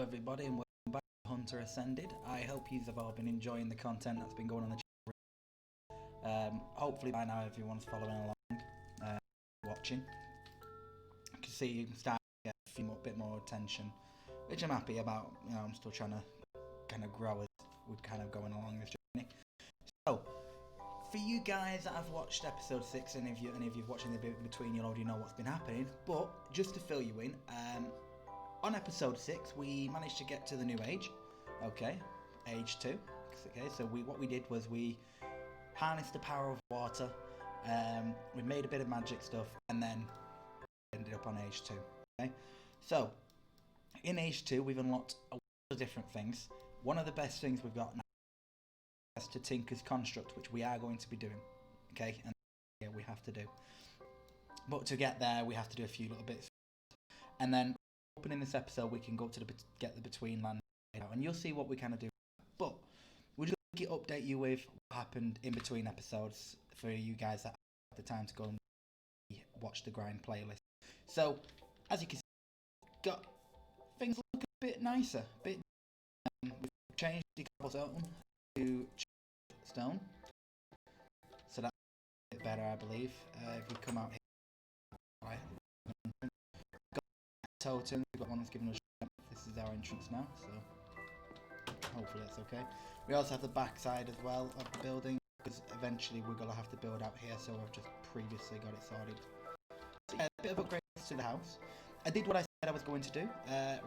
everybody, and welcome back to Hunter Ascended. I hope you have all been enjoying the content that's been going on the channel. Hopefully by now everyone's following along, watching. You can see you can start to get a bit more attention, which I'm happy about. You know, I'm still trying to kind of grow as we're kind of going along this journey. So, for you guys that have watched episode 6, and if you've watching the bit in between, you'll already know what's been happening. But just to fill you in, on episode 6, we managed to get to the new age. Okay, age 2. Okay, so what we did was we harnessed the power of water. We made a bit of magic stuff, and then ended up on age 2. Okay, so in age 2, we've unlocked a lot of different things. One of the best things we've got now is to Tinker's Construct, which we are going to be doing. Okay, and yeah, we have to do. But to get there, we have to do a few little bits, and then in this episode we can go to get the between land out, and you'll see what we kind of do. But we'll just update you with what happened in between episodes for you guys that have the time to go and watch the grind playlist. So as you can see, got things look a bit nicer, we've changed the cobblestone to stone, so that's a bit better, I believe. If we come out here, right, totem, we've got one that's given us strength. This is our entrance now, so hopefully that's okay. We also have the back side as well of the building, because eventually we're going to have to build out here, so I've just previously got it sorted. So yeah, a bit of upgrades to the house. I did what I said I was going to do,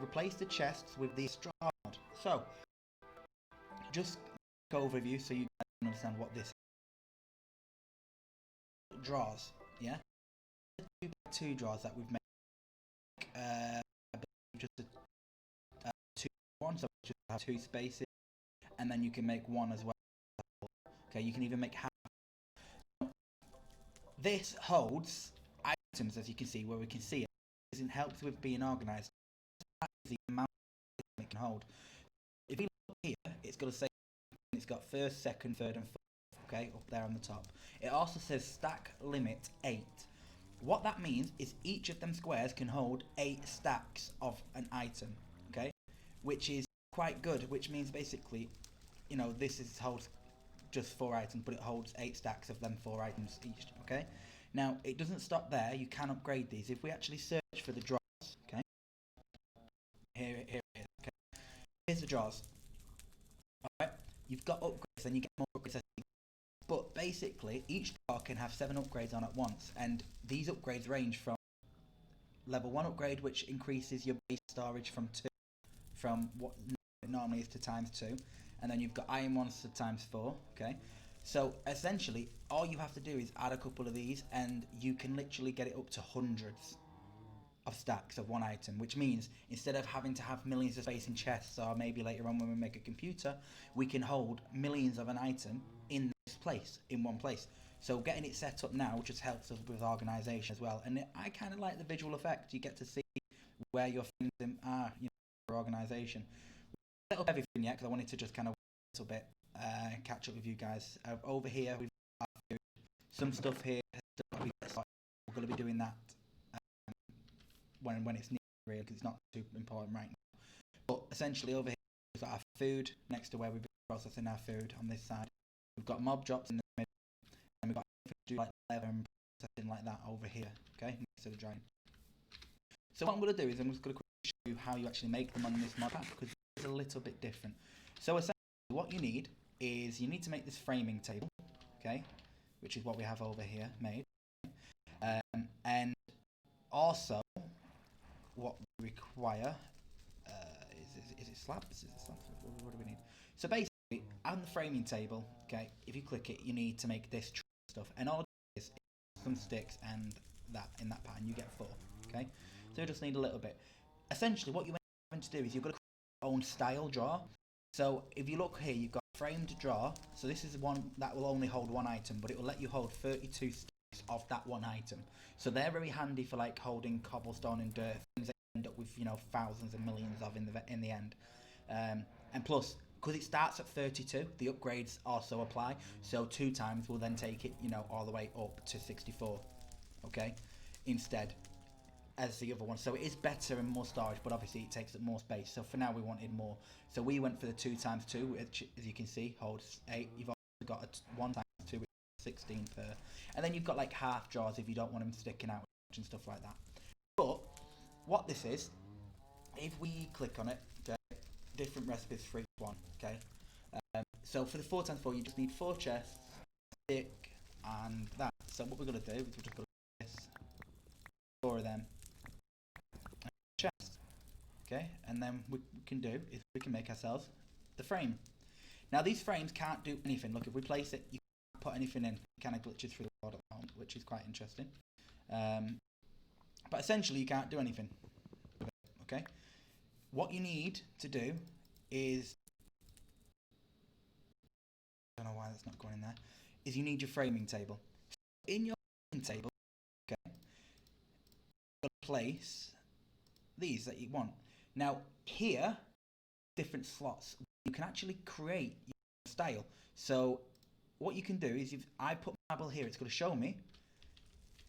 replace the chests with the straw mod. So, just a quick overview so you guys can understand what this drawers, yeah? Two drawers that we've made. I believe just a 2-1, so just have 2 spaces, and then you can make 1 as well. Okay, you can even make half. This holds items, as you can see, where we can see it. It helps with being organised. The amount it can hold. If you look here, it's got to say it's got first, second, third, and fourth. Okay, up there on the top. It also says stack limit 8. What that means is each of them squares can hold 8 stacks of an item, okay? Which is quite good, which means basically, you know, holds just 4 items, but it holds 8 stacks of them 4 items each, okay? Now, it doesn't stop there, you can upgrade these. If we actually search for the drawers, okay? Here it is, okay? Here's the drawers. Alright, you've got upgrades, and you get more upgrades. But basically, each drawer can have 7 upgrades on at once, and these upgrades range from level 1 upgrade, which increases your base storage from what it normally is to ×2, and then you've got iron ones to ×4, okay? So essentially, all you have to do is add a couple of these, and you can literally get it up to hundreds of stacks of one item, which means instead of having to have millions of space in chests, or maybe later on when we make a computer, we can hold millions of an item in this place, in one place. So getting it set up now just helps us with organisation as well, and I kind of like the visual effect. You get to see where your things are, you know, for organisation. We set up everything yet, because I wanted to just kind of a little bit catch up with you guys. Over here we've got food. Some stuff here we're going to be doing that when it's needed, really, because it's not too important right now. But essentially over here we've got our food next to where we've been processing our food on this side. We've got mob drops in the middle, and we've got like leather and processing like that over here, okay, next to the drying. So what I'm going to do is I'm just going to quickly show you how you actually make them on this mod pack, because it's a little bit different. So essentially what you need is you need to make this framing table, okay, which is what we have over here made, and also what we require is it slabs? Is it slabs? What do we need? So basically, on the framing table, okay, if you click it, you need to make this stuff, and all it is some sticks and that in that pattern. You get 4, okay. So you just need a little bit. Essentially, what you're having to do is you've got to create your own style drawer. So if you look here, you've got a framed drawer. So this is one that will only hold 1 item, but it will let you hold 32 sticks of that 1 item. So they're very handy for like holding cobblestone and dirt, things that you end up with, you know, thousands and millions of in the end. And plus, because it starts at 32, the upgrades also apply. So 2 times will then take it, you know, all the way up to 64. Okay, instead. as the other one. So it is better and more storage, but obviously it takes up more space. So for now we wanted more. So we went for the 2x2, which, as you can see, holds 8. You've also got a 1x2, which is 16 per. And then you've got like half drawers if you don't want them sticking out and stuff like that. But what this is, if we click on it, okay, different recipes for each one, okay. So for the 4x4, you just need 4 chests, stick, and that. So what we're gonna do is we're just gonna do this, 4 of them, and chest, okay. And then what we can do is we can make ourselves the frame. Now these frames can't do anything. Look, if we place it, you can't put anything in. It kind of glitches through the board at the moment, which is quite interesting. But essentially, you can't do anything. Okay. What you need to do is, I don't know why that's not going in there, is you need your framing table. In your framing table, okay, you'll place these that you want. Now here, different slots, you can actually create your style. So what you can do is, if I put marble here, it's going to show me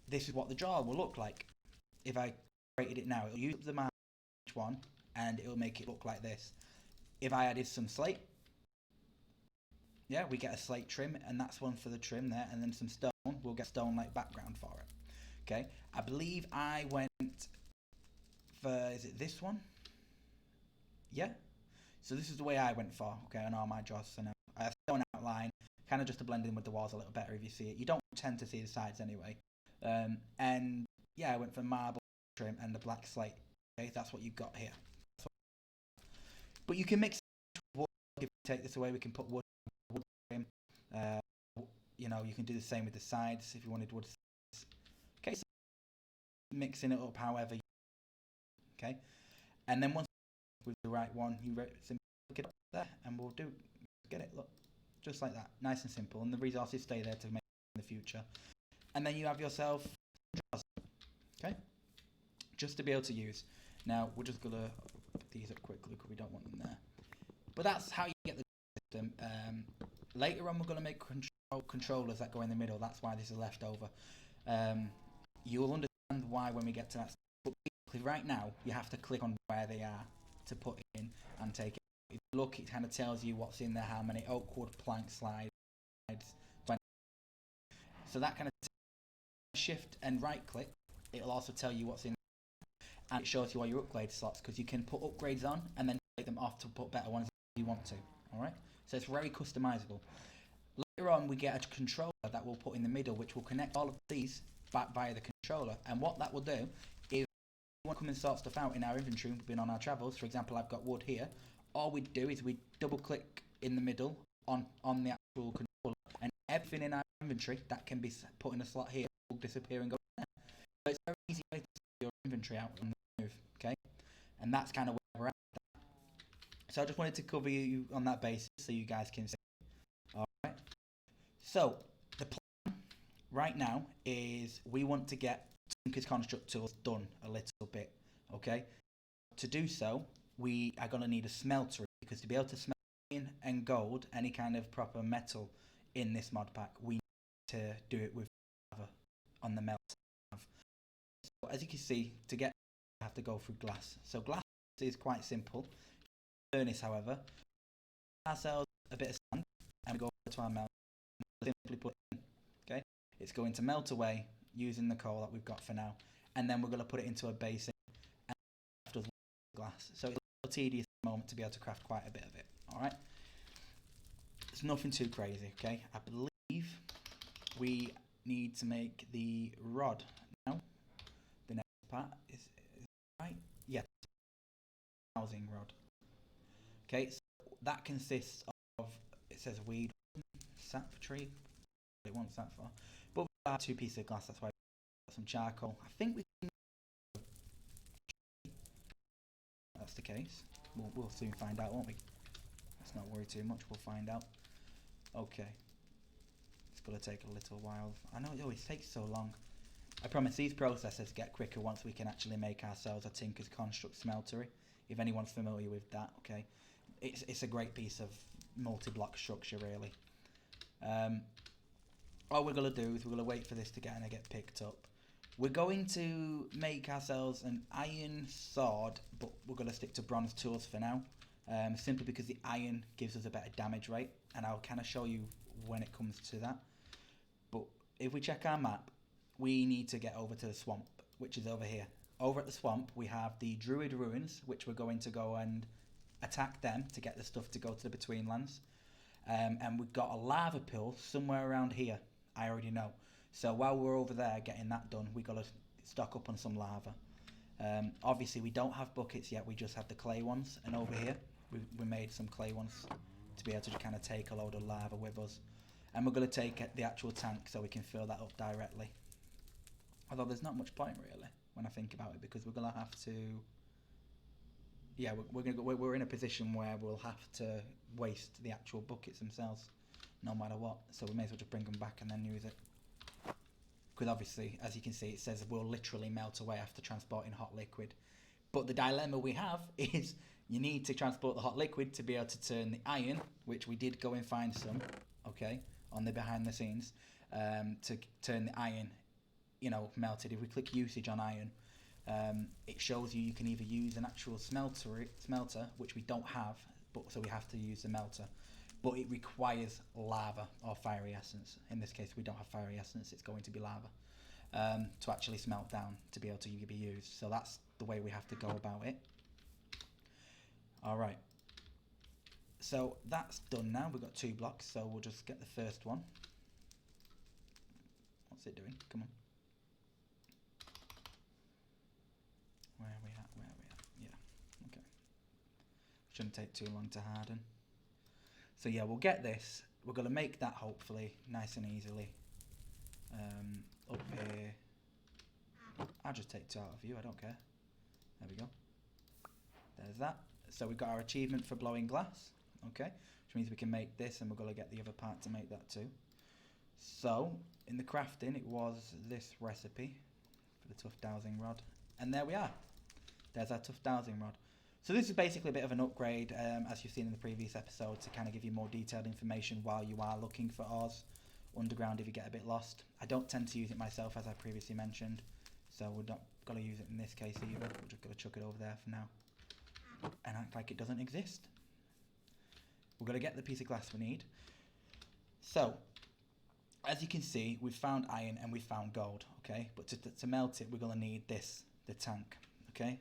this is what the drawer will look like. If I created it now, it'll use the marble each one, and it'll make it look like this. If I added some slate, yeah, we get a slate trim, and that's one for the trim there, and then some stone, we'll get stone like background for it. Okay, I believe I went for, is it this one? Yeah, so this is the way I went for, okay, on all my drawers. So now I have stone outline, kind of just to blend in with the walls a little better if you see it. You don't tend to see the sides anyway. And yeah, I went for marble trim and the black slate. Okay, that's what you've got here. But you can mix wood. If we take this away, we can put wood trim. You know, you can do the same with the sides if you wanted wood sides. Okay, so mixing it up however you, okay. And then once with the right one, you simply pick it up there, and we'll get it, look, just like that, nice and simple, and the resources stay there to make it in the future. And then you have yourself drawers, okay, just to be able to use. Now we're just gonna put these up quickly because we don't want them there. But that's how you get the system. Later on, we're gonna make controllers that go in the middle. That's why this is left over. You'll understand why when we get to that. But basically, right now, you have to click on where they are to put in and take it. If you look, it kind of tells you what's in there, how many oak wood, plank, slides, 20. So that kind of shift and right click, it'll also tell you what's in there, and it shows you all your upgrade slots, because you can put upgrades on and then take them off to put better ones if you want to. Alright, so it's very customizable. Later on, we get a controller that we'll put in the middle, which will connect all of these back via the controller. And what that will do, if we want to come and sort stuff out in our inventory, we've been on our travels, for example, I've got wood here, all we do is we double click in the middle on the actual controller, and everything in our inventory that can be put in a slot here will disappear and go there. So it's a very easy way to see your inventory out on the move, okay? And that's kind of where we're at. So I just wanted to cover you on that basis so you guys can see. Alright. So the plan right now is we want to get Tinker's Construct tools done a little bit, okay? To do so, we are going to need a smelter, because to be able to smelt in and gold any kind of proper metal in this mod pack, we need to do it with lava on the melt. So as you can see, to get, you have to go through glass. So glass is quite simple. Furnace, however, ourselves a bit of sand, and we go over to our melt. Simply put it in, okay? It's going to melt away using the coal that we've got for now, and then we're going to put it into a basin and after glass. So it's a little tedious moment to be able to craft quite a bit of it. All right, it's nothing too crazy, okay? I believe we need to make the rod now. The next part is right, yeah, housing rod. Okay, so that consists of, it says weed, sap tree, what it wants that for. But we have 2 pieces of glass, that's why we got some charcoal. I think we can, that's the case. We'll soon find out, won't we? Let's not worry too much, we'll find out. Okay. It's gonna take a little while. I know it always takes so long. I promise these processes get quicker once we can actually make ourselves a Tinker's Construct smeltery. If anyone's familiar with that, okay. It's a great piece of multi-block structure, really. All we're going to do is we're going to wait for this to get picked up. We're going to make ourselves an iron sword, but we're going to stick to bronze tools for now. Simply because the iron gives us a better damage rate, and I'll kind of show you when it comes to that. But if we check our map, we need to get over to the swamp, which is over here. Over at the swamp, we have the Druid Ruins, which we're going to go and attack them to get the stuff to go to the Between Lands. And we've got a lava pool somewhere around here, I already know. So while we're over there getting that done, we got to stock up on some lava. Obviously, we don't have buckets yet, we just have the clay ones. And over here, we made some clay ones to be able to kind of take a load of lava with us. And we're going to take the actual tank so we can fill that up directly. Although there's not much point really when I think about it, because we're going to have to... Yeah, we're in a position where we'll have to waste the actual buckets themselves, no matter what. So we may as well just bring them back and then use it. Because obviously, as you can see, it says we'll literally melt away after transporting hot liquid. But the dilemma we have is you need to transport the hot liquid to be able to turn the iron, which we did go and find some, okay, on the behind the scenes, to turn the iron, you know, melted. If we click usage on iron, it shows you can either use an actual smelter, which we don't have, but so we have to use the melter. But it requires lava or fiery essence. In this case, we don't have fiery essence, it's going to be lava to actually smelt down to be able to be used. So that's the way we have to go about it. Alright. So that's done now. We've got 2 blocks, so we'll just get the first one. What's it doing? Come on. Where are we at? Yeah, okay. Shouldn't take too long to harden. So yeah, we'll get this. We're going to make that hopefully nice and easily. Up here. I'll just take 2 out of view, I don't care. There we go. There's that. So we've got our achievement for blowing glass. Okay, which means we can make this, and we're going to get the other part to make that too. So, in the crafting, it was this recipe for the tough dowsing rod. And there we are. There's our tough dowsing rod. So this is basically a bit of an upgrade, as you've seen in the previous episode, to kind of give you more detailed information while you are looking for ores underground if you get a bit lost. I don't tend to use it myself, as I previously mentioned, so we're not going to use it in this case either. We're just going to chuck it over there for now and act like it doesn't exist. We're going to get the piece of glass we need. So, as you can see, we've found iron and we've found gold, okay? But to melt it, we're going to need this, the tank, okay?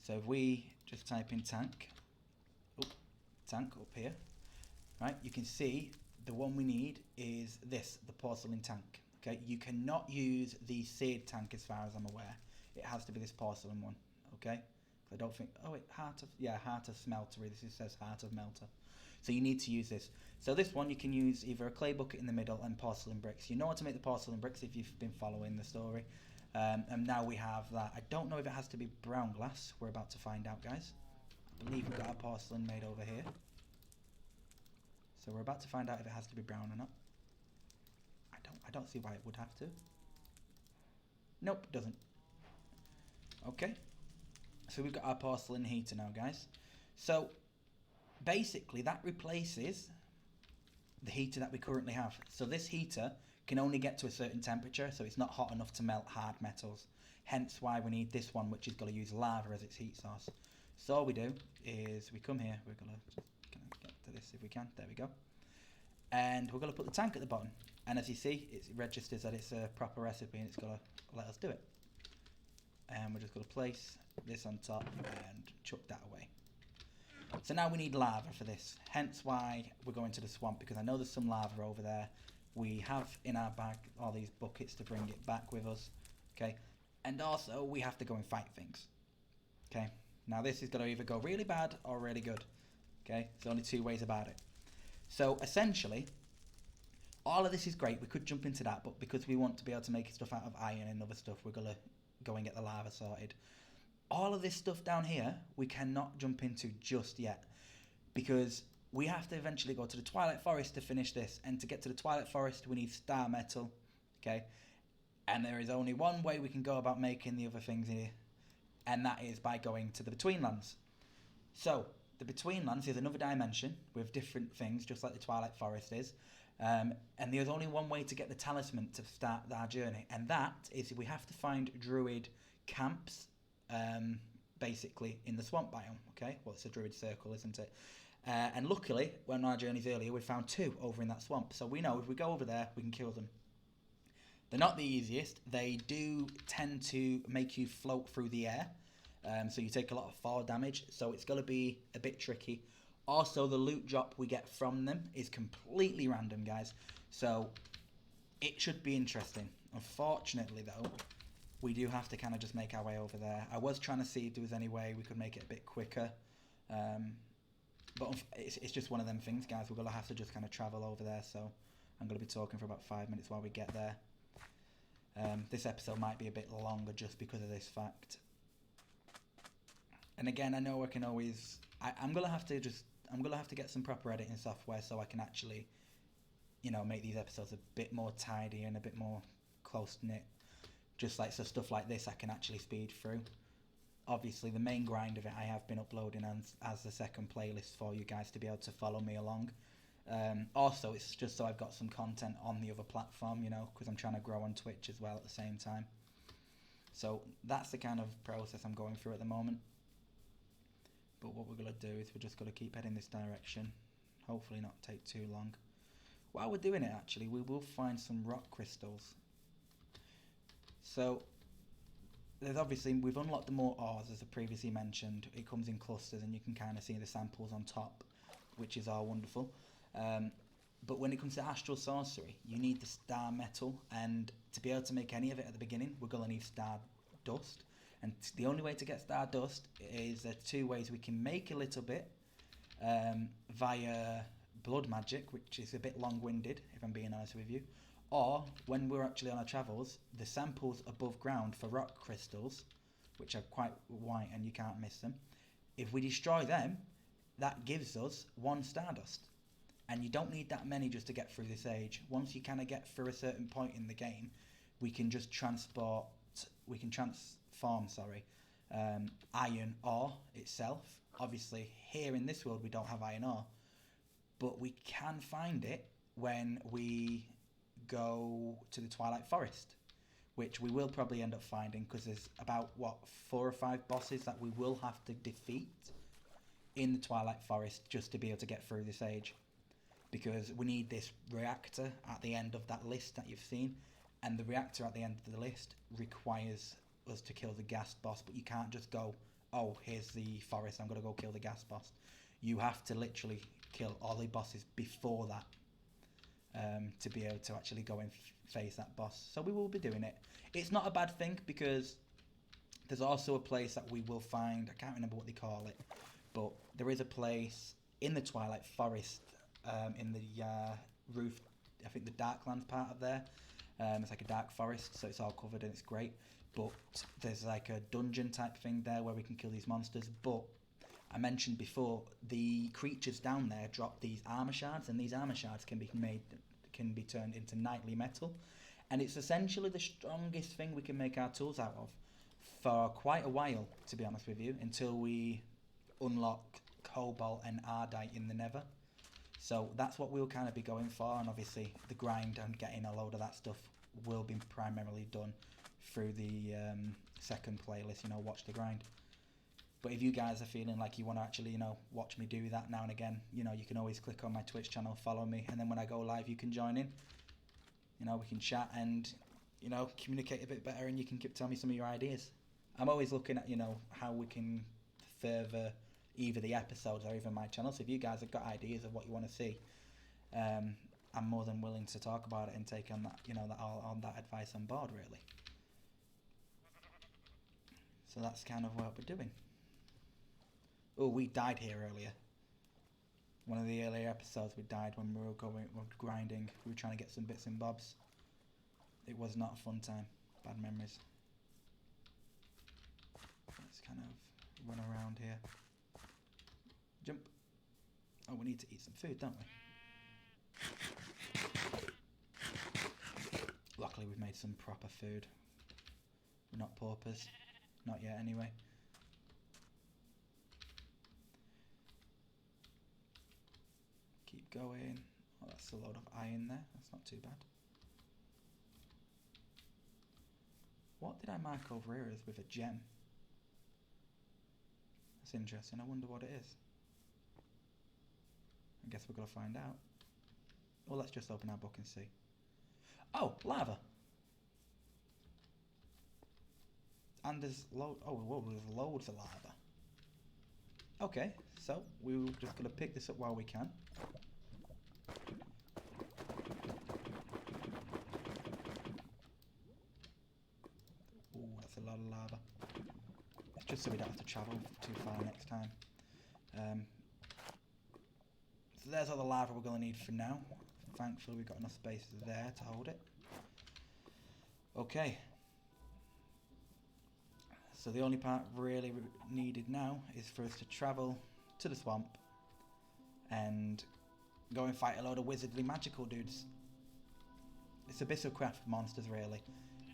So if we just type in tank up here, right? You can see the one we need is this, the porcelain tank, okay? You cannot use the seared tank as far as I'm aware. It has to be this porcelain one, okay? I don't think, oh wait, heart of smeltery, this says heart of melter. So you need to use this. So this one, you can use either a clay bucket in the middle and porcelain bricks. You know how to make the porcelain bricks if you've been following the story. And now we have that. I don't know if it has to be brown glass. We're about to find out, guys. I believe we've got our porcelain made over here. So we're about to find out if it has to be brown or not. I don't see why it would have to. Nope, it doesn't. Okay. So we've got our porcelain heater now, guys. So basically that replaces the heater that we currently have. So this heater can only get to a certain temperature, so it's not hot enough to melt hard metals. Hence why we need this one, which is going to use lava as its heat source. So all we do is we come here, we're going to get to this if we can, there we go. And we're going to put the tank at the bottom. And as you see, it registers that it's a proper recipe and it's going to let us do it. And we're just going to place this on top and chuck that away. So now we need lava for this, hence why we're going to the swamp, because I know there's some lava over there. We have in our bag all these buckets to bring it back with us, okay? And also we have to go and fight things, okay? Now this is going to either go really bad or really good, okay? There's only 2 ways about it. So essentially, all of this is great. We could jump into that, but because we want to be able to make stuff out of iron and other stuff, we're going to go and get the lava sorted. All of this stuff down here, we cannot jump into just yet, because we have to eventually go to the Twilight Forest to finish this, and to get to the Twilight Forest, we need star metal, okay? And there is only one way we can go about making the other things here, and that is by going to the Between Lands. So, the Between Lands is another dimension with different things, just like the Twilight Forest is, And there's only one way to get the talisman to start our journey, and that is we have to find druid camps, basically in the swamp biome. Okay, well, it's a druid circle, isn't it? And luckily, when our journeys earlier, we found two over in that swamp. So we know if we go over there, we can kill them. They're not the easiest. They do tend to make you float through the air, so you take a lot of fall damage. So it's going to be a bit tricky. Also, the loot drop we get from them is completely random, guys. So it should be interesting. Unfortunately, though, we do have to kind of just make our way over there. I was trying to see if there was any way we could make it a bit quicker. But it's just one of them things, guys. We're going to have to just kind of travel over there. So I'm going to be talking for about 5 minutes while we get there. This episode might be a bit longer just because of this fact. And again, I know I can always... I'm going to have to get some proper editing software so I can actually, make these episodes a bit more tidy and a bit more close-knit. Just like so stuff like this I can actually speed through. Obviously, the main grind of it I have been uploading as the second playlist for you guys to be able to follow me along. Also, it's just so I've got some content on the other platform, because I'm trying to grow on Twitch as well at the same time. So that's the kind of process I'm going through at the moment. But what we're going to do is we're just going to keep heading this direction. Hopefully not take too long. While we're doing it, actually, we will find some rock crystals. So there's obviously, we've unlocked the more ores, as I previously mentioned. It comes in clusters and you can kind of see the samples on top, which is all wonderful. But when it comes to astral sorcery, you need the star metal, and to be able to make any of it at the beginning, we're going to need star dust. And the only way to get star dust is there are two ways we can make a little bit via blood magic, which is a bit long-winded, if I'm being honest with you. Or, when we're actually on our travels, the samples above ground for rock crystals, which are quite white and you can't miss them, if we destroy them, that gives us 1 stardust. And you don't need that many just to get through this age. Once you kind of get through a certain point in the game, we can just transform iron ore itself. Obviously, here in this world we don't have iron ore, but we can find it when we go to the Twilight Forest, which we will probably end up finding, because there's about 4 or 5 bosses that we will have to defeat in the Twilight Forest just to be able to get through this age, because we need this reactor at the end of that list that you've seen, and the reactor at the end of the list requires us to kill the gas boss. But you can't just go, oh, here's the forest, I'm going to go kill the gas boss. You have to literally kill all the bosses before that to be able to actually go and face that boss. So we will be doing it. It's not a bad thing, because there's also a place that we will find, I can't remember what they call it, but there is a place in the Twilight Forest, in the roof, I think the Darklands part of there. It's like a dark forest, so it's all covered and it's great. But there's like a dungeon type thing there where we can kill these monsters. But I mentioned before, the creatures down there drop these armor shards, and these armor shards can be turned into knightly metal, and it's essentially the strongest thing we can make our tools out of for quite a while, to be honest with you, until we unlock cobalt and ardite in the nether. So that's what we'll kind of be going for, and obviously the grind and getting a load of that stuff will be primarily done through the second playlist, watch the grind. But if you guys are feeling like you want to actually, watch me do that now and again, you can always click on my Twitch channel, follow me, and then when I go live, you can join in. We can chat and, communicate a bit better, and you can tell me some of your ideas. I'm always looking at, how we can further either the episodes or even my channel. So if you guys have got ideas of what you want to see, I'm more than willing to talk about it and take on that, on that advice on board, really. So that's kind of what we're doing. Oh, we died here earlier. One of the earlier episodes we died when we were grinding. We were trying to get some bits and bobs. It was not a fun time. Bad memories. Let's kind of run around here. Jump. Oh, we need to eat some food, don't we? Luckily we've made some proper food. We're not paupers. Not yet, anyway. Keep going. Oh, that's a load of iron there. That's not too bad. What did I mark over here as with a gem? That's interesting. I wonder what it is. I guess we're going to find out. Well, let's just open our book and see. Oh, lava. And there's whoa, there's loads of lava. Okay, so we're just going to pick this up while we can. Ooh, that's a lot of lava. It's just so we don't have to travel too far next time. So there's all the lava we're going to need for now. Thankfully we've got enough space there to hold it. Okay. So the only part really needed now is for us to travel to the swamp and go and fight a load of wizardly magical dudes. It's Abyssal-craft monsters really.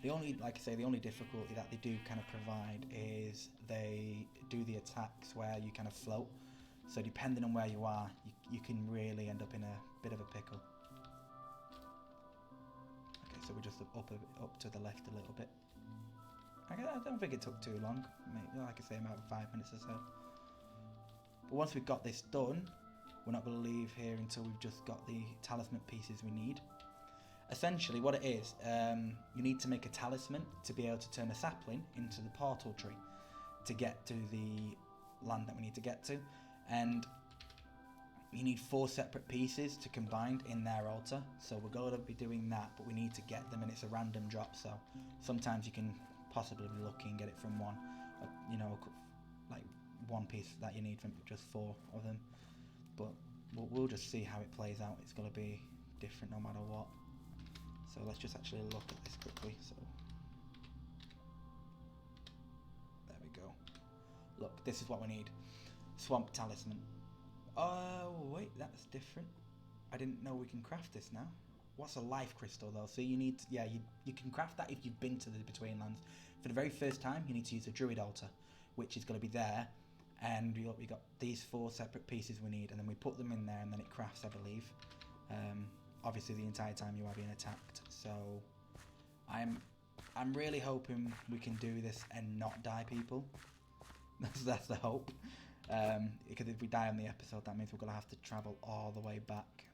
The only, like I say, the only difficulty that they do kind of provide is they do the attacks where you kind of float. So depending on where you are, you can really end up in a bit of a pickle. Okay, so we're just up to the left a little bit. I don't think it took too long. Maybe, like I say, about 5 minutes or so. But once we've got this done, we're not going to leave here until we've just got the talisman pieces we need. Essentially, what it is, you need to make a talisman to be able to turn a sapling into the portal tree to get to the land that we need to get to. And you need 4 separate pieces to combine in their altar. So we're going to be doing that, but we need to get them, and it's a random drop. So sometimes you can possibly be lucky and get it from one, you know, like one piece that you need from just 4 of them. But we'll just see how it plays out. It's going to be different no matter what. So let's just actually look at this quickly. So there we go. Look, this is what we need. Swamp talisman. Oh wait, that's different. I didn't know we can craft this now. What's a life crystal though? So you need, yeah, you can craft that if you've been to the Between Lands. For the very first time, you need to use a druid altar, which is going to be there. And we got these 4 separate pieces we need, and then we put them in there, and then it crafts, I believe. Obviously, the entire time you are being attacked. So I'm really hoping we can do this and not die, people. That's the hope. Because if we die on the episode, that means we're going to have to travel all the way back.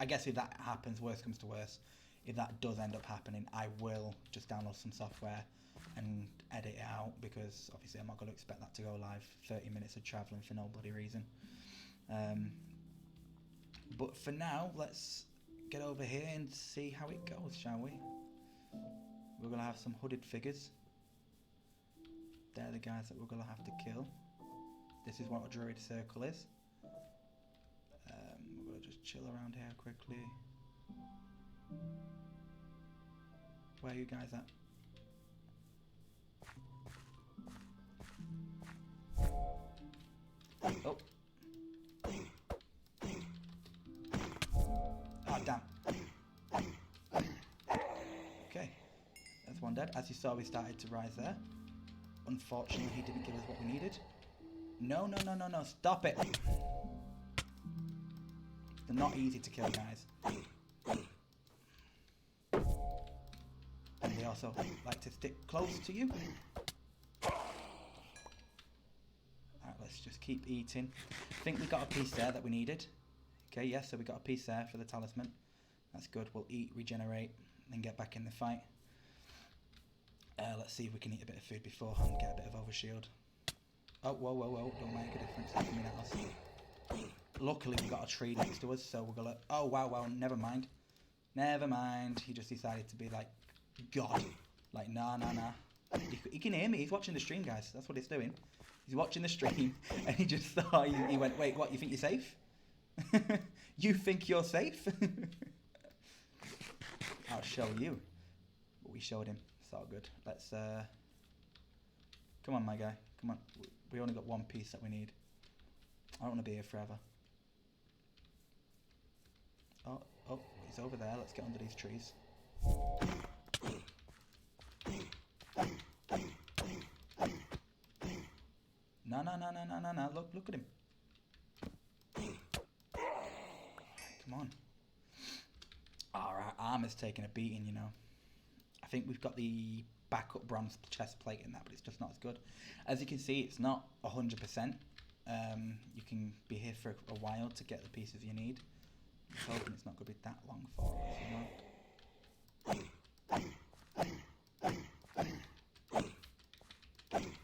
I guess if that happens, worst comes to worst, if that does end up happening, I will just download some software and edit it out, because obviously I'm not going to expect that to go live 30 minutes of travelling for no bloody reason. But for now, let's get over here and see how it goes, shall we? We're going to have some hooded figures. They're the guys that we're going to have to kill. This is what a druid circle is. We're going to just chill around here quickly. Where are you guys at? Oh. Oh, damn. Okay. That's one dead. As you saw, we started to rise there. Unfortunately, he didn't give us what we needed. No. Stop it. They're not easy to kill, guys. And they also like to stick close to you. Alright, let's just keep eating. I think we got a piece there that we needed. Okay, yes, so we got a piece there for the talisman. That's good. We'll eat, regenerate, and get back in the fight. Let's see if we can eat a bit of food beforehand, get a bit of overshield. Oh, whoa, don't make a difference. They're coming at us. Luckily, we've got a tree next to us, so we're gonna... Oh, wow, never mind. He just decided to be like God. Like, nah. He can hear me. He's watching the stream, guys. That's what he's doing. He's watching the stream, and he just thought, he went, wait, what, you think you're safe? You think you're safe? I'll show you. But we showed him. It's all good. Let's, come on, my guy. Come on. We only got one piece that we need. I don't want to be here forever. Oh, he's over there. Let's get under these trees. No. Look at him. armor's taking a beating, you know. I think we've got the backup bronze chest plate in that, but it's just not as good. As you can see, it's not 100%. You can be here for a while to get the pieces you need. I'm hoping it's not going to be that long for us, you know.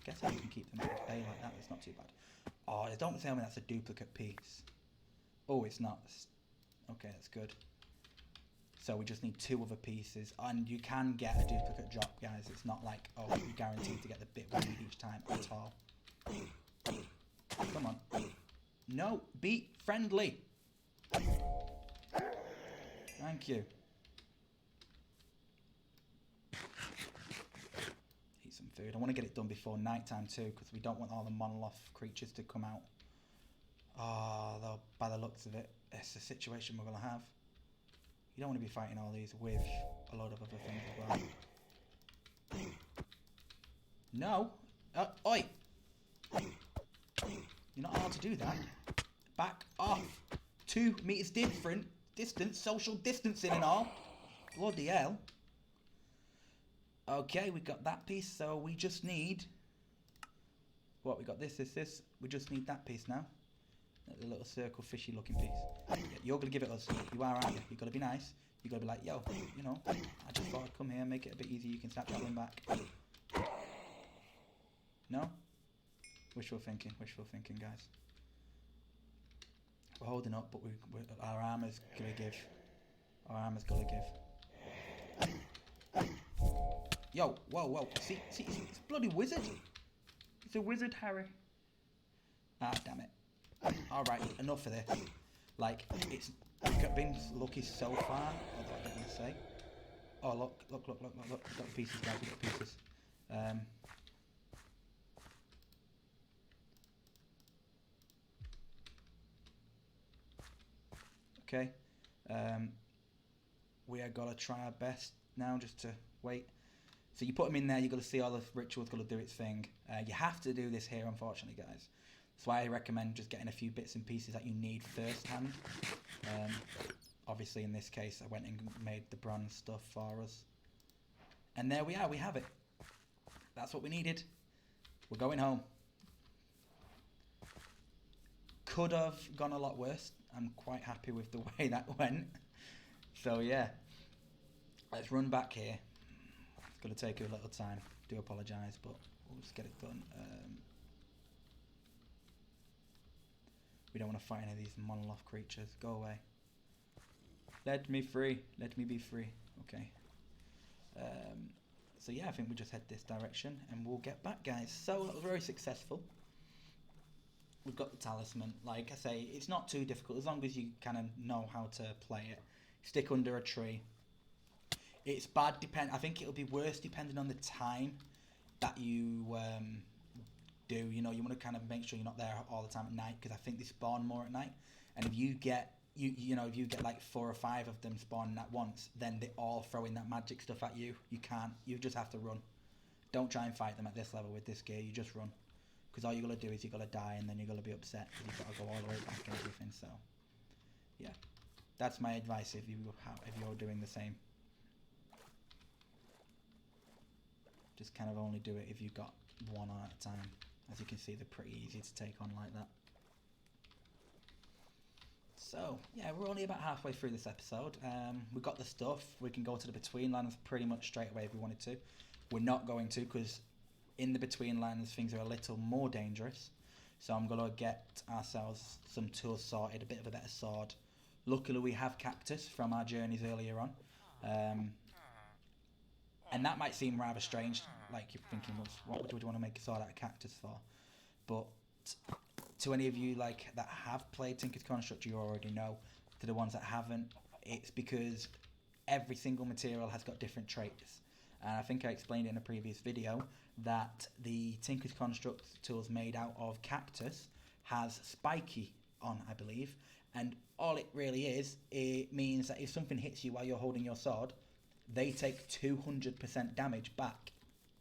Guess how you can keep them at bay like that. It's not too bad. Oh, don't tell me that's a duplicate piece. Oh, it's not. Okay, that's good. So we just need 2 other pieces, and you can get a duplicate drop, guys. It's not like, oh, you're guaranteed to get the bit we need each time at all. Come on. No, be friendly. Thank you. Eat some food. I want to get it done before nighttime too, because we don't want all the monolith creatures to come out. Oh, though, by the looks of it, it's a situation we're going to have. You don't want to be fighting all these with a load of other things as well. No! Oi! You're not allowed to do that. Back off! 2 meters different distance, social distancing and all. Bloody hell. Okay, we got that piece, so we just need... What, we got this. We just need that piece now. The little circle fishy looking piece. You're going to give it us. You are, aren't you? You've got to be nice. You've got to be like, yo, you know, I just thought I'd come here and make it a bit easier. You can start travelling back. No? Wishful thinking, guys. We're holding up, but our armour's going to give. Our armour's got to give. Yo, whoa. See, it's a bloody wizard. It's a wizard, Harry. Ah, damn it. Alright, enough of this. Like, we've been lucky so far. That's what I don't want to say. Oh, look. We've got pieces, guys, we've got pieces. Okay. We are going to try our best now just to wait. So you put them in there, you've got to see all the rituals got to do its thing. You have to do this here, unfortunately, guys. That's why I recommend just getting a few bits and pieces that you need first hand. Obviously, in this case, I went and made the bronze stuff for us. And there we are, we have it. That's what we needed. We're going home. Could have gone a lot worse. I'm quite happy with the way that went. So yeah, let's run back here. It's going to take a little time. Do apologise, but we'll just get it done. We don't want to fight any of these monolith creatures. Go away. Let me free. Let me be free. Okay. So yeah, I think we just head this direction and we'll get back, guys. So that was very successful. We've got the talisman. Like I say, it's not too difficult as long as you kind of know how to play it. Stick under a tree. It's bad. I think it'll be worse depending on the time that you do. You know, you want to kind of make sure you're not there all the time at night, because I think they spawn more at night. And if you get if you get like 4 or 5 of them spawning at once, then they all throw in that magic stuff at you. You can't. You just have to run. Don't try and fight them at this level with this gear. You just run. Because all you got to do is you got to die, and then you're going to be upset because you've got to go all the way back and everything. So, yeah, that's my advice if you're doing the same. Just kind of only do it if you've got one on at a time. As you can see, they're pretty easy to take on like that. So, yeah, we're only about halfway through this episode. We got the stuff. We can go to the Between Lands pretty much straight away if we wanted to. We're not going to, because in the Between Lands things are a little more dangerous. So I'm going to get ourselves some tools sorted, a bit of a better sword. Luckily we have cactus from our journeys earlier on. And that might seem rather strange, like you're thinking, what would you want to make a sword out of cactus for? But to any of you like that have played Tinker's Construct, you already know. To the ones that haven't, it's because every single material has got different traits. And I think I explained it in a previous video that the Tinker's Construct tools made out of cactus has spiky on, I believe. And all it really is, it means that if something hits you while you're holding your sword, they take 200% damage back.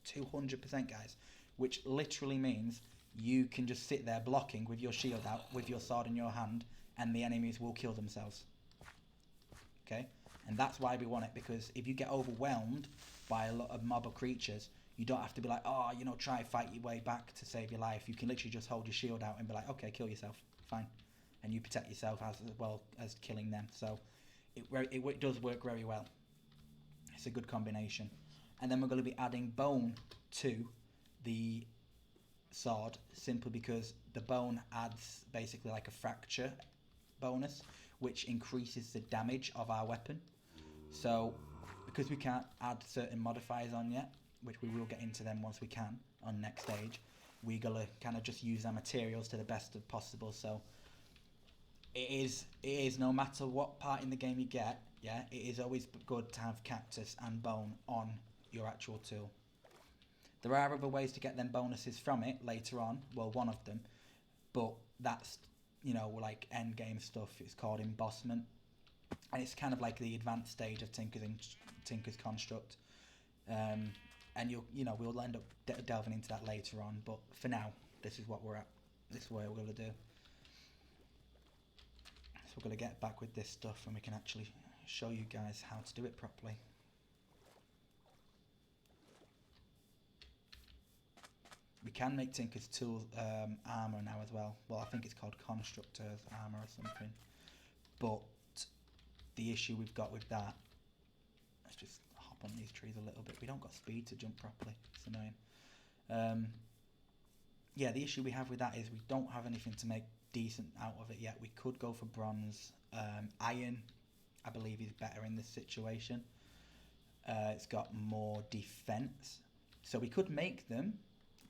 200%, guys. Which literally means you can just sit there blocking with your shield out, with your sword in your hand, and the enemies will kill themselves. Okay? And that's why we want it, because if you get overwhelmed by a lot of mob of creatures, you don't have to be like, oh, try fight your way back to save your life. You can literally just hold your shield out and be like, okay, kill yourself, fine, and you protect yourself as well as killing them. So it does work very well. It's a good combination. And then we're going to be adding bone to the sword, simply because the bone adds basically like a fracture bonus, which increases the damage of our weapon. So because we can't add certain modifiers on yet, which we will get into them once we can on next stage, we're gonna kind of just use our materials to the best of possible. So it is no matter what part in the game you get, yeah, it is always good to have cactus and bone on your actual tool. There are other ways to get them bonuses from it later on, well, one of them, but that's, like end game stuff. It's called embossment, and it's kind of like the advanced stage of Tinker's Construct. And we'll end up delving into that later on, but for now, this is what we're at. This is what we're going to do. So we're going to get back with this stuff, and we can actually show you guys how to do it properly. We can make Tinker's tool armor now as well. Well, I think it's called Constructor's armor or something. But the issue we've got with that, let's just hop on these trees a little bit. We don't got speed to jump properly. It's annoying. Yeah, the issue we have with that is we don't have anything to make decent out of it yet. We could go for bronze. Iron, I believe, is better in this situation. It's got more defense. So we could make them.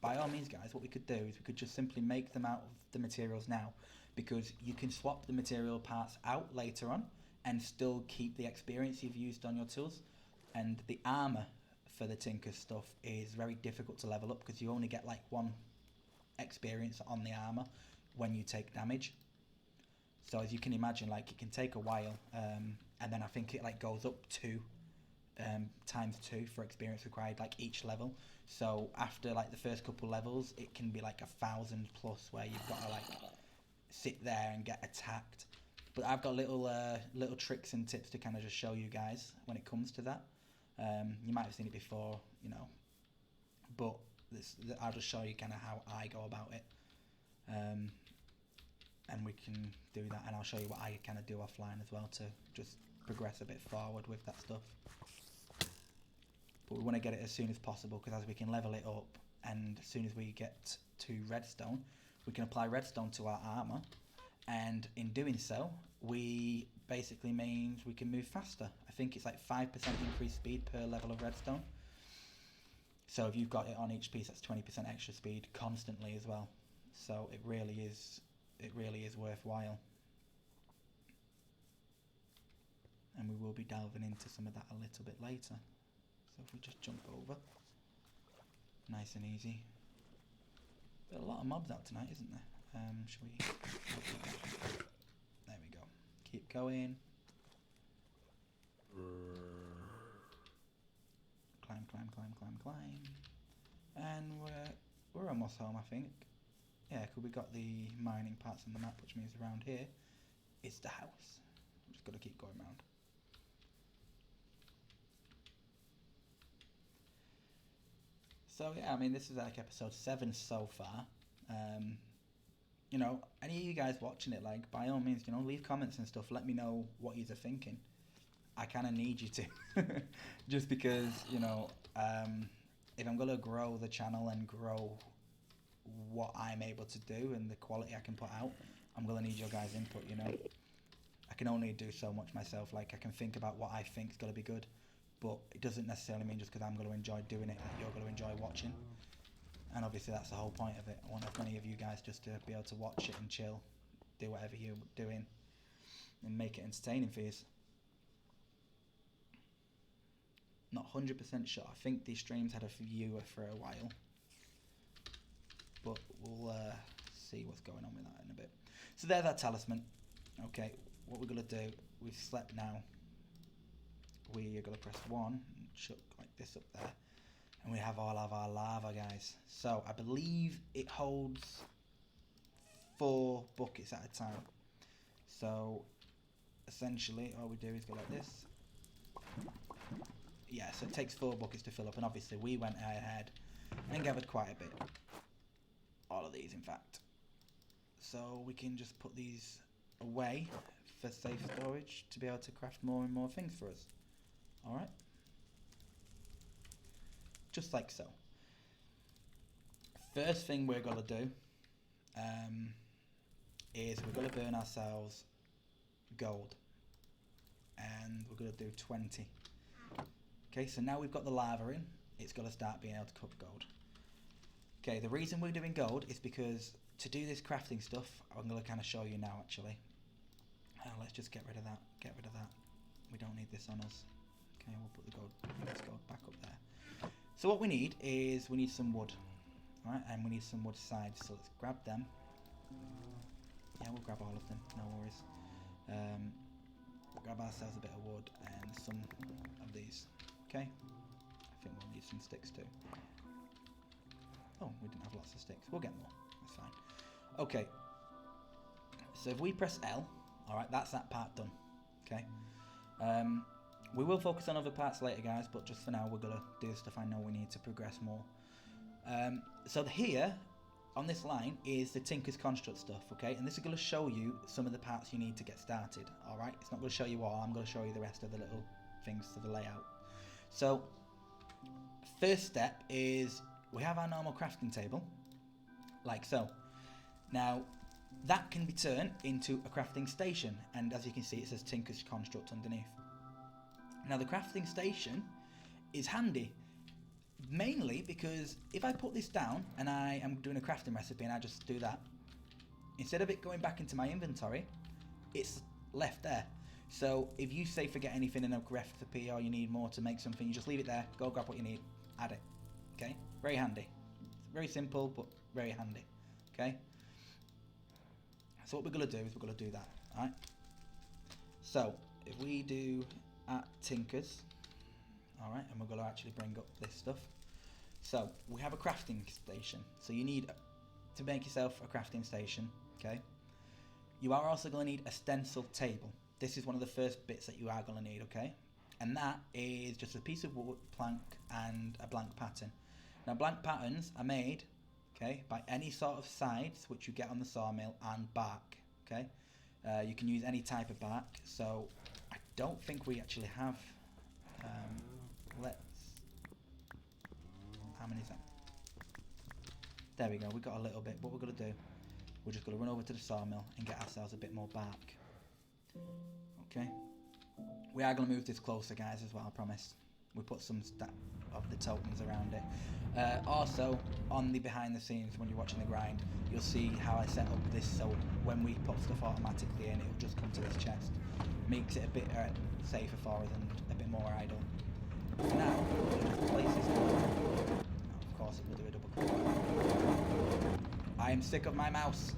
By all means, guys, what we could do is we could just simply make them out of the materials now, because you can swap the material parts out later on and still keep the experience you've used on your tools. And the armor for the Tinker stuff is very difficult to level up, because you only get like 1 experience on the armor when you take damage. So as you can imagine, like, it can take a while, and then I think it like goes up to times 2 for experience required, like each level. So after like the first couple levels, it can be like 1,000 plus, where you've got to like sit there and get attacked. But I've got little tricks and tips to kind of just show you guys when it comes to that. You might have seen it before, but I'll just show you kind of how I go about it, and we can do that, and I'll show you what I kind of do offline as well to just progress a bit forward with that stuff. But we want to get it as soon as possible, because as we can level it up, and as soon as we get to redstone, we can apply redstone to our armor, and in doing so, we basically means we can move faster. I think it's like 5% increased speed per level of redstone. So if you've got it on each piece, that's 20% extra speed constantly as well. So it really is worthwhile. And we will be delving into some of that a little bit later. So if we just jump over, nice and easy. There's a lot of mobs out tonight, isn't there? Shall we? There we go. Keep going. Climb, climb, climb, climb, climb. And we're almost home, I think. Yeah, because we got the mining parts on the map, which means around here is the house. I'm just got to keep going around. So yeah, I mean, this is like episode 7 so far. Any of you guys watching it, like, by all means, leave comments and stuff. Let me know what you're thinking. I kind of need you to, just because, if I'm gonna grow the channel and grow what I'm able to do and the quality I can put out, I'm gonna need your guys' input. I can only do so much myself. Like, I can think about what I think is gonna be good, but it doesn't necessarily mean just because I'm going to enjoy doing it that you're going to enjoy watching. And obviously that's the whole point of it. I want as many of you guys just to be able to watch it and chill, do whatever you're doing, and make it entertaining for you. Not 100% sure. I think these streams had a viewer for a while, but we'll see what's going on with that in a bit. So there's our talisman. Okay, what we're going to do, we've slept now. We are going to press 1 and chuck like this up there, and we have all of our lava, guys. So I believe it holds 4 buckets at a time. So essentially all we do is go like this, yeah, so it takes 4 buckets to fill up, and obviously we went ahead and gathered quite a bit. All of these, in fact. So we can just put these away for safe storage to be able to craft more and more things for us. Alright? Just like so. First thing we're going to do is we're going to burn ourselves gold. And we're going to do 20. Okay, so now we've got the lava in, it's got to start being able to cook gold. Okay, the reason we're doing gold is because to do this crafting stuff, I'm going to kind of show you now actually. Let's just get rid of that, We don't need this on us. Okay, we'll put the gold back up there. So what we need is, we need some wood. Alright, and we need some wood sides, so let's grab them. Yeah, we'll grab all of them, no worries. We'll grab ourselves a bit of wood and some of these. Okay, I think we'll need some sticks too. Oh, we didn't have lots of sticks. We'll get more. That's fine. Okay. So if we press L, alright, that's that part done. Okay. We will focus on other parts later, guys, but just for now, we're going to do the stuff I know we need to progress more. So here, on this line, is the Tinker's Construct stuff, okay? And this is going to show you some of the parts you need to get started, alright? It's not going to show you all, I'm going to show you the rest of the little things to the layout. So, first step is, we have our normal crafting table, like so. Now, that can be turned into a crafting station, and as you can see, it says Tinker's Construct underneath. Now, the crafting station is handy, mainly because if I put this down and I am doing a crafting recipe and I just do that, instead of it going back into my inventory, it's left there. So if you say forget anything in a recipe or you need more to make something, you just leave it there, go grab what you need, add it. Okay, very handy. It's very simple, but very handy. Okay. So what we're going to do is we're going to do that. Alright. So if we do at Tinker's, alright, and we're going to actually bring up this stuff. So we have a crafting station. So you need to make yourself a crafting station. Okay. You are also going to need a stencil table. This is one of the first bits that you are going to need. Okay. And that is just a piece of wood, plank, and a blank pattern. Now, blank patterns are made, okay, by any sort of sides which you get on the sawmill and bark, okay. You can use any type of bark. So I don't think we actually have. How many is that? There we go. We got a little bit. What we're gonna do? We're just gonna run over to the sawmill and get ourselves a bit more bark. Okay. We are gonna move this closer, guys, as well. I promise. We put some of the tokens around it. Also, on the behind the scenes, when you're watching the grind, you'll see how I set up this so when we put stuff automatically in, it'll just come to this chest. Makes it a bit safer for us and a bit more idle. Now, we'll just place this down. Of course, it will do a double click. I am sick of my mouse.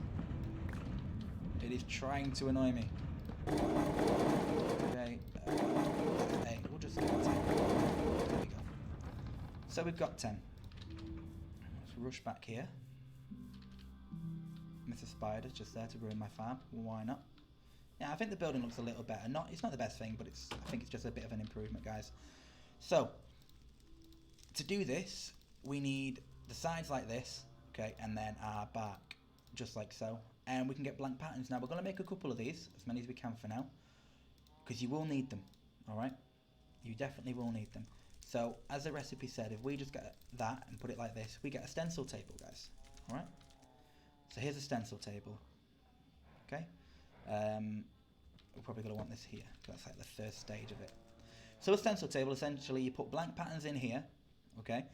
It is trying to annoy me. Okay. Hey, we'll just get 10. There we go. So we've got 10. Let's rush back here. Mr. Spider's just there to ruin my farm. Why not? Yeah, I think the building looks a little better. It's not the best thing, but I think it's just a bit of an improvement, guys. So, to do this, we need the sides like this, okay, and then our bark, just like so. And we can get blank patterns. Now, we're going to make a couple of these, as many as we can for now, because you will need them, alright? You definitely will need them. So, as the recipe said, if we just get that and put it like this, we get a stencil table, guys, alright? So, here's a stencil table, okay? We're probably going to want this here, because that's like the first stage of it. So a stencil table, essentially, you put blank patterns in here, okay,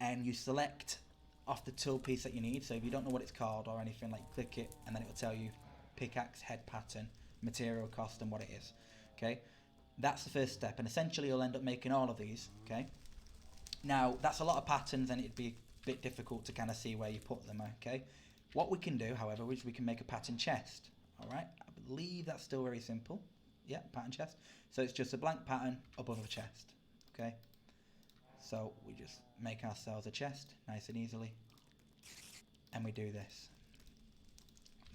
and you select off the tool piece that you need. So if you don't know what it's called or anything, like click it, and then it will tell you pickaxe, head pattern, material cost, and what it is, okay. That's the first step, and essentially you'll end up making all of these, okay. Now, that's a lot of patterns, and it'd be a bit difficult to kind of see where you put them, okay. What we can do, however, is we can make a pattern chest, all right. I believe that's still very simple. Yeah, pattern chest. So it's just a blank pattern above a chest, okay? So we just make ourselves a chest, nice and easily. And we do this.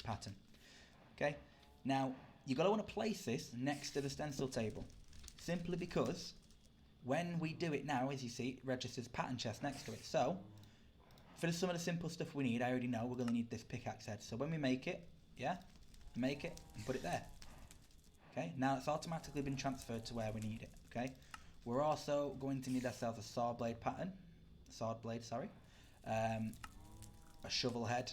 Pattern. Okay? Now, you're going to want to place this next to the stencil table. Simply because When we do it now, as you see, it registers pattern chest next to it. So, for some of the simple stuff we need, I already know we're going to need this pickaxe head. So when we make it, yeah, make it and put it there. Okay, now it's automatically been transferred to where we need it. Okay, we're also going to need ourselves a sword blade, sorry, a shovel head,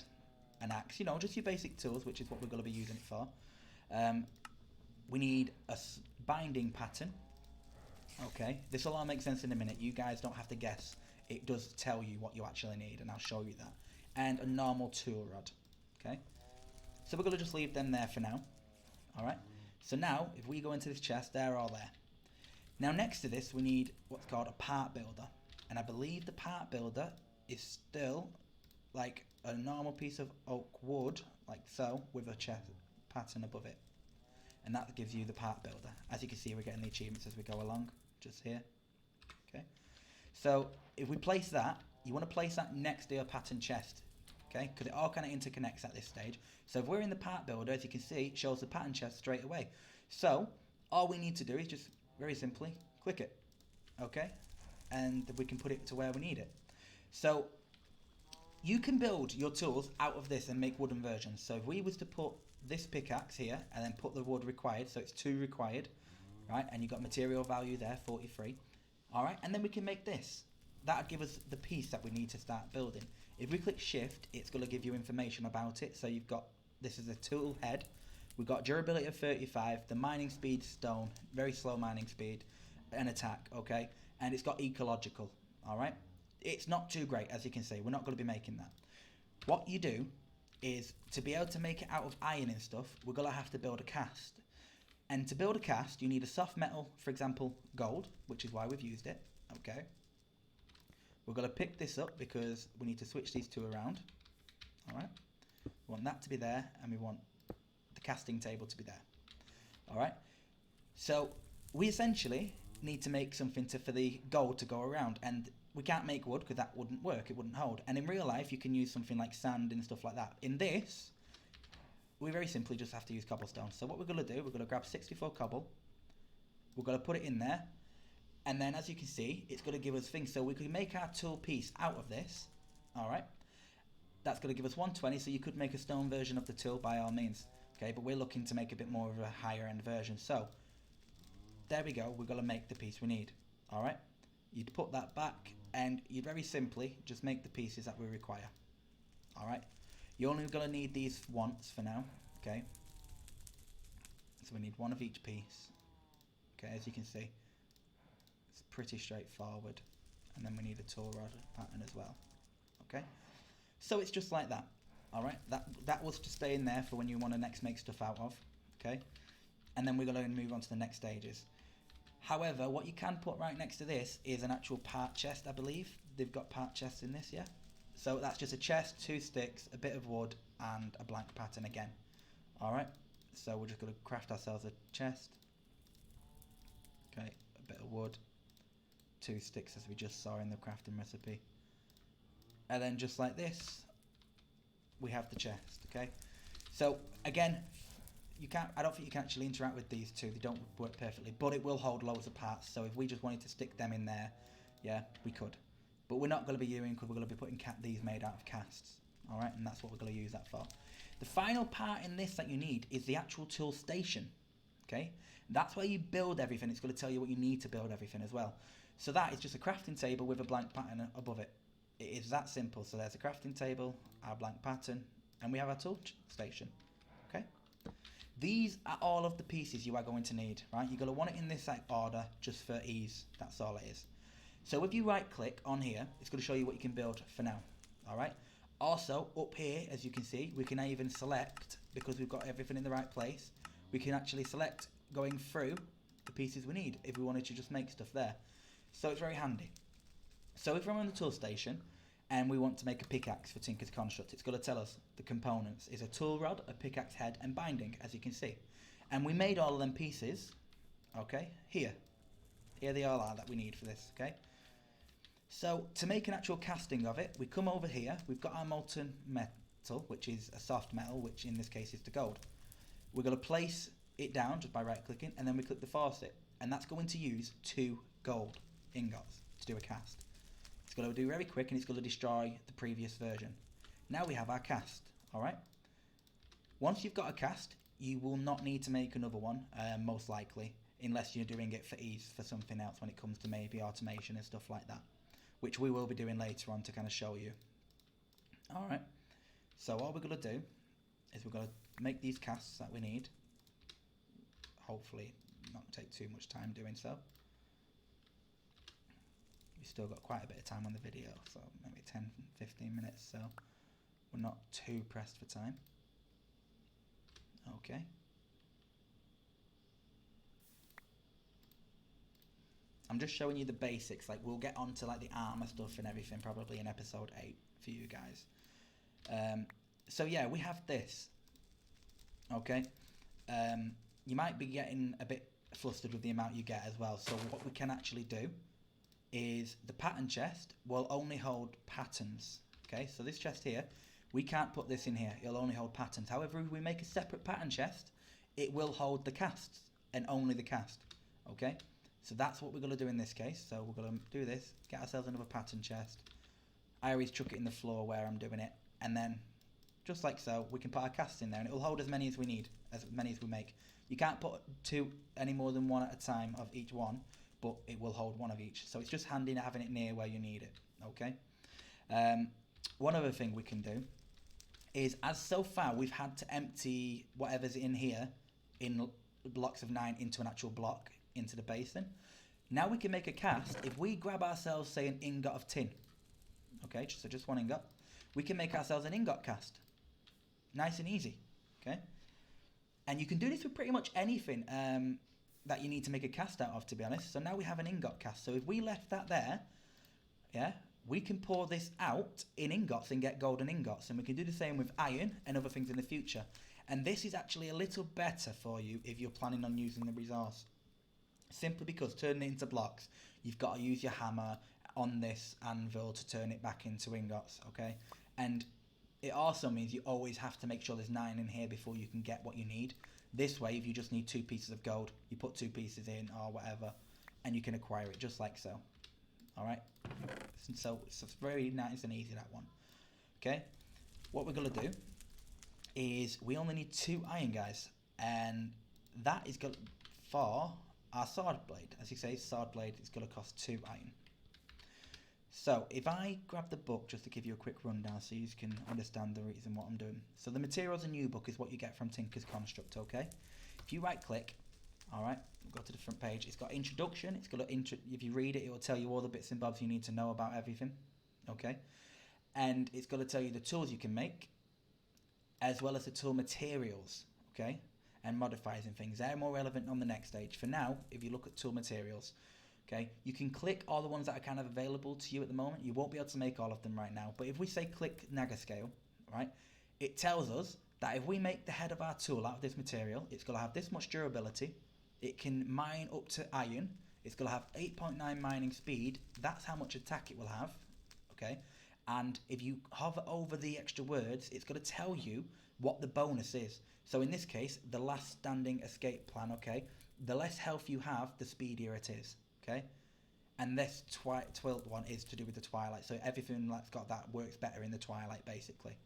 an axe, you know, just your basic tools, which is what we're going to be using it for. We need a binding pattern. Okay, this will all make sense in a minute. You guys don't have to guess. It does tell you what you actually need, and I'll show you that. And a normal tool rod. Okay, so we're going to just leave them there for now. Alright, so now if we go into this chest, they're all there. Now next to this we need what's called a part builder, and I believe the part builder is still like a normal piece of oak wood, like so, with a chest pattern above it, and that gives you the part builder. As you can see, we're getting the achievements as we go along, just here. Okay, so if we place that, you want to place that next to your pattern chest, okay, because it all kind of interconnects at this stage. So if we're in the part builder, as you can see, it shows the pattern chest straight away. So all we need to do is just very simply click it, okay, and we can put it to where we need it. So you can build your tools out of this and make wooden versions. So if we was to put this pickaxe here and then put the wood required, so it's 2 required, right, and you've got material value there, 43, all right, and then we can make this. That would give us the piece that we need to start building. If we click shift, it's going to give you information about it. So you've got, this is a tool head, we've got durability of 35, the mining speed stone, very slow mining speed, and attack, okay, and it's got ecological, all right. It's not too great, as you can see. We're not going to be making that. What you do is, to be able to make it out of iron and stuff, we're going to have to build a cast. And to build a cast, you need a soft metal, for example, gold, which is why we've used it, okay. We're going to pick this up because we need to switch these two around, all right. We want that to be there, and we want the casting table to be there, all right. So we essentially need to make something for the gold to go around, and we can't make wood because that wouldn't work, it wouldn't hold. And in real life you can use something like sand and stuff like that. In this, we very simply just have to use cobblestone. So what we're going to do, we're going to grab 64 cobble, we're going to put it in there, and then as you can see, it's going to give us things. So we can make our tool piece out of this, alright. That's going to give us 120, so you could make a stone version of the tool by all means, okay, but we're looking to make a bit more of a higher end version. So there we go, we're going to make the piece we need, alright. You'd put that back, and you very simply just make the pieces that we require, alright. You're only going to need these once for now, okay. So we need one of each piece, okay, as you can see. It's pretty straightforward. And then we need a tool rod pattern as well, okay. So it's just like that, alright. That was to stay in there for when you want to next make stuff out of, okay. And then we're going to move on to the next stages. However, what you can put right next to this is an actual part chest, I believe. They've got part chests in this, yeah? So that's just a chest, 2 sticks, a bit of wood, and a blank pattern again. Alright, so we're just going to craft ourselves a chest. Okay, a bit of wood, 2 sticks as we just saw in the crafting recipe. And then just like this, we have the chest, okay? So, again, I don't think you can actually interact with these two. They don't work perfectly, but it will hold loads of parts. So if we just wanted to stick them in there, yeah, we could. But we're not going to be using, because we're going to be putting these made out of casts. All right, and that's what we're going to use that for. The final part in this that you need is the actual tool station. Okay, that's where you build everything. It's going to tell you what you need to build everything as well. So that is just a crafting table with a blank pattern above it. It is that simple. So there's a crafting table, our blank pattern, and we have our tool station. Okay. These are all of the pieces you are going to need, right? You're going to want it in this order just for ease. That's all it is. So if you right click on here, it's going to show you what you can build for now. All right. Also up here, as you can see, we can even select, because we've got everything in the right place, we can actually select going through the pieces we need if we wanted to just make stuff there. So it's very handy. So if we're on the tool station and we want to make a pickaxe for Tinker's Construct, it's going to tell us the components is a tool rod, a pickaxe head, and binding, as you can see. And we made all of them pieces, okay, here. Here they all are that we need for this, okay? So to make an actual casting of it, we come over here, we've got our molten metal, which is a soft metal, which in this case is the gold. We're going to place it down just by right clicking, and then we click the faucet, and that's going to use 2 gold, ingots to do a cast. It's going to do very quick and it's going to destroy the previous version. Now we have our cast, alright? Once you've got a cast, you will not need to make another one, most likely, unless you're doing it for ease for something else when it comes to maybe automation and stuff like that, which we will be doing later on to kind of show you. Alright, so all we're going to do is we're going to make these casts that we need. Hopefully not take too much time doing so. We've still got quite a bit of time on the video, so maybe 10-15 minutes, so we're not too pressed for time. Okay. I'm just showing you the basics, like we'll get onto like the armor stuff and everything probably in episode 8 for you guys. So yeah, we have this. Okay. You might be getting a bit flustered with the amount you get as well, so what we can actually do is the pattern chest will only hold patterns. Okay, so this chest here, we can't put this in here, it'll only hold patterns. However, if we make a separate pattern chest, it will hold the casts and only the cast. Okay, so that's what we're going to do in this case. So we're going to do this, get ourselves another pattern chest. I always chuck it in the floor where I'm doing it, and then just like so, we can put our casts in there and it will hold as many as we need, as many as we make. You can't put any more than one at a time of each one, but it will hold one of each. So it's just handy having it near where you need it. Okay. One other thing we can do is, as so far we've had to empty whatever's in here in blocks of 9 into an actual block into the basin. Now we can make a cast. If we grab ourselves, say, an ingot of tin, okay, so just one ingot, we can make ourselves an ingot cast. Nice and easy. Okay. And you can do this with pretty much anything that you need to make a cast out of, to be honest. So now we have an ingot cast. So if we left that there, yeah, we can pour this out in ingots and get golden ingots. And we can do the same with iron and other things in the future. And this is actually a little better for you if you're planning on using the resource. Simply because turning it into blocks, you've got to use your hammer on this anvil to turn it back into ingots, okay? And it also means you always have to make sure there's 9 in here before you can get what you need. This way, if you just need 2 pieces of gold, you put 2 pieces in or whatever, and you can acquire it just like so. Alright? So it's very nice and easy, that one. Okay? What we're going to do is we only need 2 iron, guys. And that is good for our sword blade. As you say, sword blade is going to cost 2 iron. So if I grab the book just to give you a quick rundown so you can understand the reason what I'm doing. So the materials and new book is what you get from Tinker's Construct, okay? If you right click, alright, go to the front page, it's got introduction, it's got if you read it, it will tell you all the bits and bobs you need to know about everything, okay? And it's got to tell you the tools you can make, as well as the tool materials, okay? And modifiers and things. They're more relevant on the next stage. For now, if you look at tool materials, okay, you can click all the ones that are kind of available to you at the moment. You won't be able to make all of them right now. But if we say click Naga scale, right, it tells us that if we make the head of our tool out of this material, it's going to have this much durability. It can mine up to iron. It's going to have 8.9 mining speed. That's how much attack it will have, okay? And if you hover over the extra words, it's going to tell you what the bonus is. So in this case, the last standing escape plan, okay? The less health you have, the speedier it is. Okay, and this twilit one is to do with the twilight, so everything that's got that works better in the twilight, basically.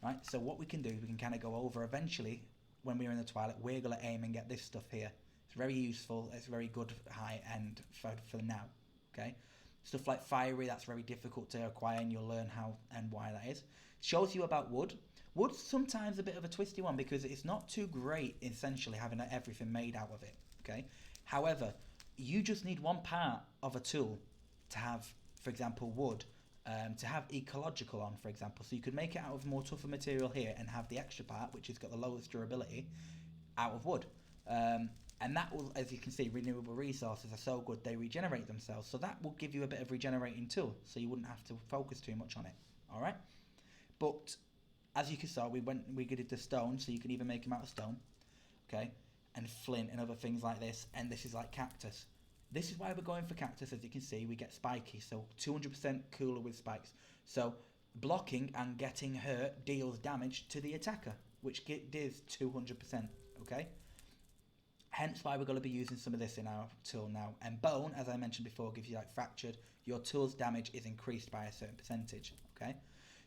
Right, so what we can do is we can kind of go over eventually when we're in the twilight. We're going to aim and get this stuff here. It's very useful, it's very good high end for now. Okay, stuff like fiery, that's very difficult to acquire, and you'll learn how and why that is. It shows you about wood. Wood's sometimes a bit of a twisty one because it's not too great essentially having everything made out of it. Okay, however, you just need one part of a tool to have, for example, wood, to have ecological on, for example. So you could make it out of more tougher material here and have the extra part, which has got the lowest durability, out of wood. And that will, as you can see, renewable resources are so good, they regenerate themselves. So that will give you a bit of regenerating tool, so you wouldn't have to focus too much on it. All right? But as you can see, we did the stone, so you can even make them out of stone. Okay? And flint and other things like this, and this is like cactus. This is why we're going for cactus. As you can see, we get spiky, so 200% cooler with spikes. So blocking and getting hurt deals damage to the attacker, which gives 200%, okay? Hence why we're going to be using some of this in our tool now. And bone, as I mentioned before, gives you like fractured. Your tool's damage is increased by a certain percentage, okay?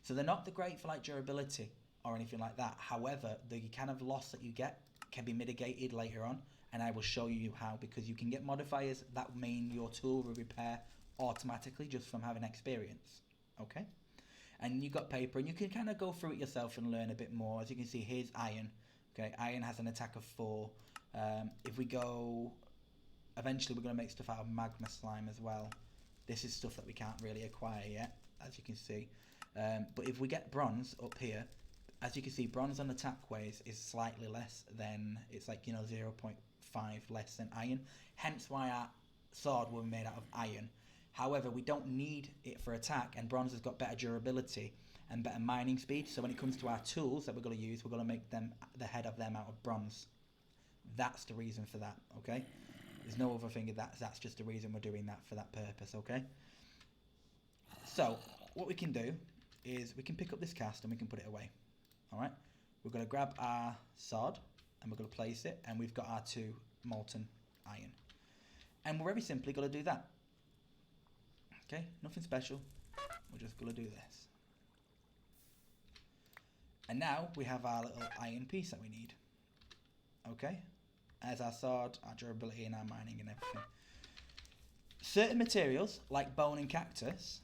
So they're not the great for like durability or anything like that. However, the kind of loss that you get can be mitigated later on, and I will show you how, because you can get modifiers that mean your tool will repair automatically just from having experience, okay? And you've got paper, and you can kind of go through it yourself and learn a bit more. As you can see, here's iron. Okay, iron has an attack of 4. If we go, eventually we're going to make stuff out of magma slime as well. This is stuff that we can't really acquire yet, as you can see. But if we get bronze up here, as you can see, bronze on attack ways is slightly less than, it's like, you know, 0.5 less than iron. Hence why our sword will be made out of iron. However, we don't need it for attack, and bronze has got better durability and better mining speed. So when it comes to our tools that we're going to use, we're going to make them, the head of them, out of bronze. That's the reason for that, okay? There's no other thing. That's just the reason we're doing that, for that purpose, okay? So what we can do is we can pick up this cast and we can put it away. All right? We're going to grab our sword and we're going to place it, and we've got our 2 molten iron. And we're very simply going to do that. Okay, nothing special. We're just going to do this. And now we have our little iron piece that we need. Okay, as our sword, our durability, and our mining and everything. Certain materials, like bone and cactus,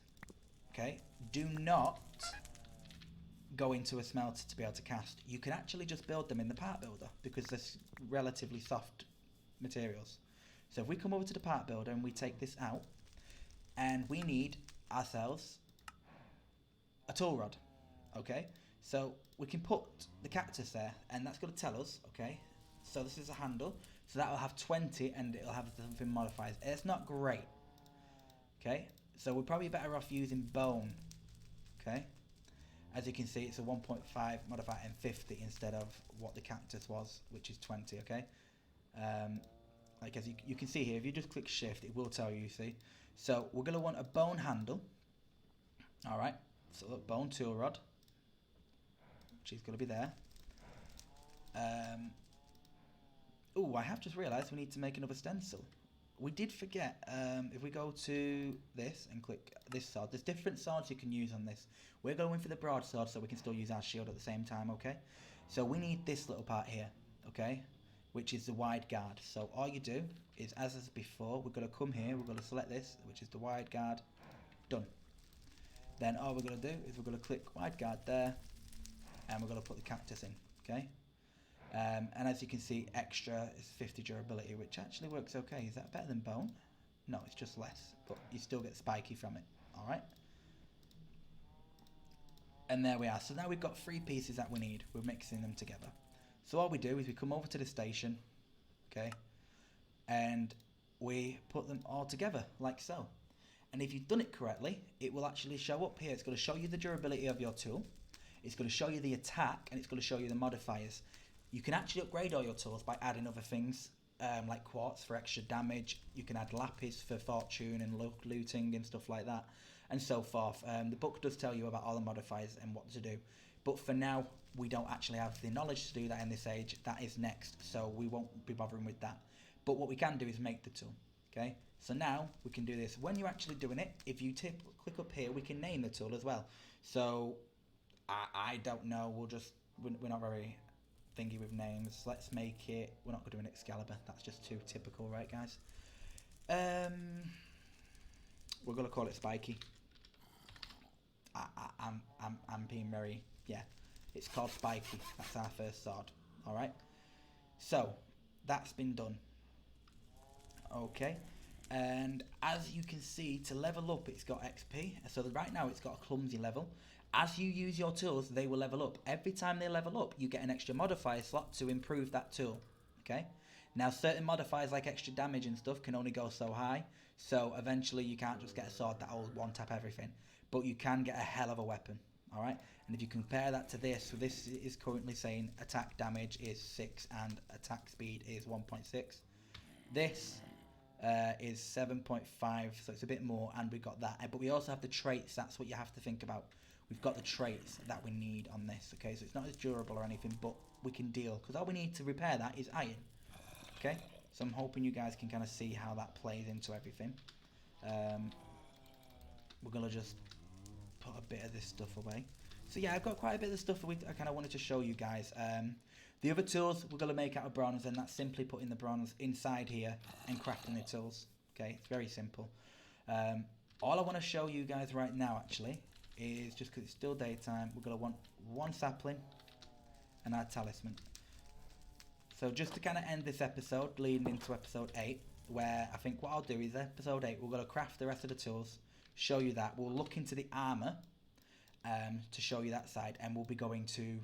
okay, do not go into a smelter to be able to cast. You can actually just build them in the part builder because they're relatively soft materials. So if we come over to the part builder and we take this out, and we need ourselves a tool rod, okay? So we can put the cactus there, and that's going to tell us, okay? So this is a handle, so that will have 20, and it'll have something modifiers. It's not great, okay? So we're probably better off using bone, okay? As you can see, it's a 1.5 modifier and 50 instead of what the cactus was, which is 20, okay? Like as you can see here, if you just click shift, it will tell you, see? So we're going to want a bone handle, all right? So look, bone tool rod, which is going to be there. Oh, I have just realised we need to make another stencil. We did forget, if we go to this and click this sword, there's different swords you can use on this. We're going for the broadsword so we can still use our shield at the same time, okay? So we need this little part here, okay? Which is the wide guard. So all you do is, as before, we're going to come here, we're going to select this, which is the wide guard, done. Then all we're going to do is we're going to click wide guard there, and we're going to put the cactus in, okay? And as you can see, extra is 50 durability, which actually works okay. Is that better than bone? No, it's just less, but you still get spiky from it, all right? And there we are. So now we've got 3 pieces that we need. We're mixing them together. So all we do is we come over to the station, okay, and we put them all together like so. And if you've done it correctly, it will actually show up here. It's going to show you the durability of your tool. It's going to show you the attack, and it's going to show you the modifiers. You can actually upgrade all your tools by adding other things, like quartz for extra damage. You can add lapis for fortune and looting and stuff like that, and so forth. The book does tell you about all the modifiers and what to do. But for now, we don't actually have the knowledge to do that in this age. That is next, so we won't be bothering with that. But what we can do is make the tool, okay? So now we can do this. When you're actually doing it, if you click up here, we can name the tool as well. So I don't know. We're not very thingy with names. Let's make it. We're not going to do an Excalibur. That's just too typical, right, guys? We're going to call it Spiky. I'm being very, yeah. It's called Spiky. That's our first sword. All right. So that's been done. Okay. And as you can see, to level up, it's got XP. So right now, it's got a clumsy level. As you use your tools, they will level up. Every time they level up, you get an extra modifier slot to improve that tool. Okay. Now, certain modifiers like extra damage and stuff can only go so high. So eventually, you can't just get a sword that will one-tap everything. But you can get a hell of a weapon. All right. And if you compare that to this, so this is currently saying attack damage is 6 and attack speed is 1.6. This is 7.5, so it's a bit more, and we got that. But we also have the traits. That's what you have to think about. We've got the traits that we need on this. Okay, so it's not as durable or anything, but we can deal, because all we need to repair that is iron. Okay, So I'm hoping you guys can kind of see how that plays into everything. We're going to just put a bit of this stuff away. So yeah, I've got quite a bit of stuff I kind of wanted to show you guys. The other tools we're going to make out of bronze, and that's simply putting the bronze inside here and crafting the tools. Okay, it's very simple. All I want to show you guys right now actually is, just because it's still daytime, we're going to want one sapling and our talisman. So just to kind of end this episode, leading into episode 8, where I think what I'll do is episode 8, we're going to craft the rest of the tools, show you that. We'll look into the armor to show you that side, and we'll be going to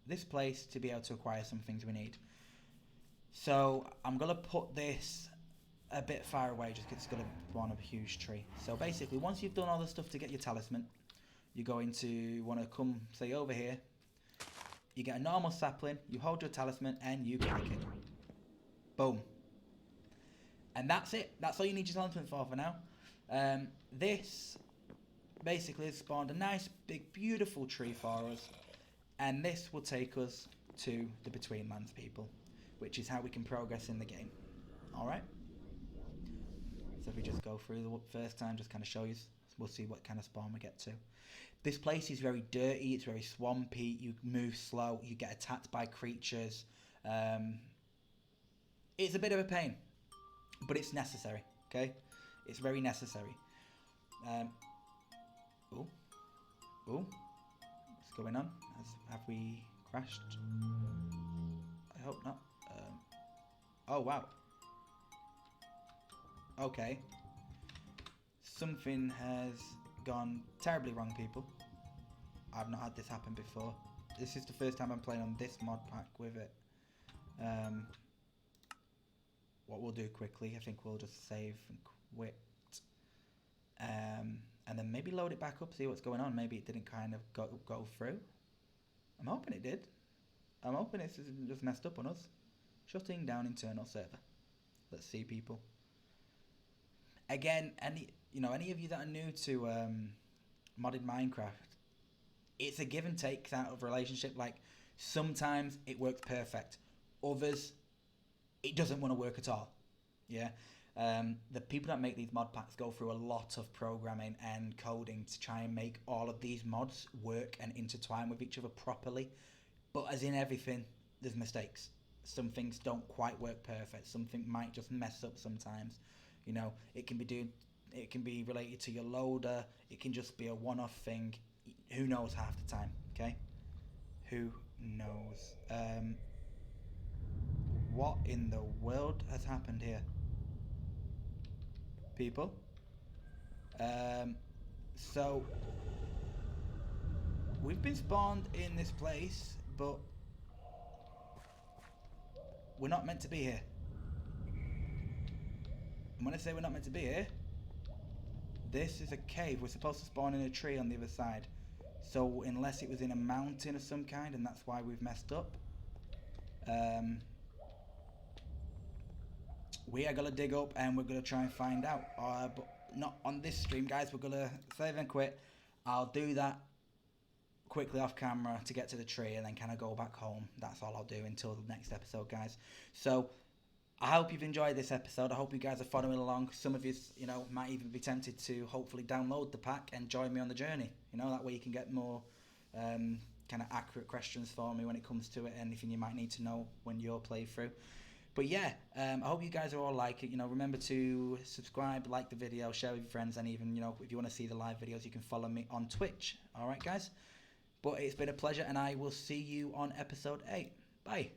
this place to be able to acquire some things we need. So I'm going to put this a bit far away just because it's going to spawn a huge tree. So basically, once you've done all the stuff to get your talisman, you're going to want to come, say, over here. You get a normal sapling, you hold your talisman, and you click it. Boom. And that's it. That's all you need your talisman for now. This basically has spawned a nice, big, beautiful tree for us. And this will take us to the Between Lands people, which is how we can progress in the game. Alright? So if we just go through the first time, just kind of show you, we'll see what kind of spawn we get to. This place is very dirty, it's very swampy, you move slow, you get attacked by creatures. It's a bit of a pain, but it's necessary, okay? It's very necessary. Oh, what's going on? Have we crashed? I hope not. Oh, wow. Okay. Something has gone terribly wrong, people. I've not had this happen before. This is the first time I'm playing on this mod pack with it. What we'll do quickly, I think we'll just save and quit. And then maybe load it back up, see what's going on. Maybe it didn't kind of go through. I'm hoping it did. I'm hoping it's just messed up on us. Shutting down internal server. Let's see, people. Again, any of you that are new to modded Minecraft, it's a give and take out of relationship. Like, sometimes it works perfect, others it doesn't want to work at all. Yeah, the people that make these mod packs go through a lot of programming and coding to try and make all of these mods work and intertwine with each other properly. But as in everything, there's mistakes. Some things don't quite work perfect. Something might just mess up sometimes. You know, it can be related to your loader. It can just be a one-off thing. Who knows half the time, okay? Who knows? What in the world has happened here? People? So, we've been spawned in this place, but we're not meant to be here. And when I say we're not meant to be here, this is a cave. We're supposed to spawn in a tree on the other side. So unless it was in a mountain of some kind, and that's why we've messed up, we are going to dig up and we're going to try and find out. But not on this stream, guys. We're going to save and quit. I'll do that quickly off camera to get to the tree and then kind of go back home. That's all I'll do until the next episode, guys. So I hope you've enjoyed this episode. I hope you guys are following along. Some of you, might even be tempted to hopefully download the pack and join me on the journey. That way you can get more kind of accurate questions for me when it comes to it, anything you might need to know when you're playthrough. But yeah, I hope you guys are all like it. Remember to subscribe, like the video, share with your friends, and even, if you want to see the live videos, you can follow me on Twitch. All right, guys? But it's been a pleasure, and I will see you on episode 8. Bye.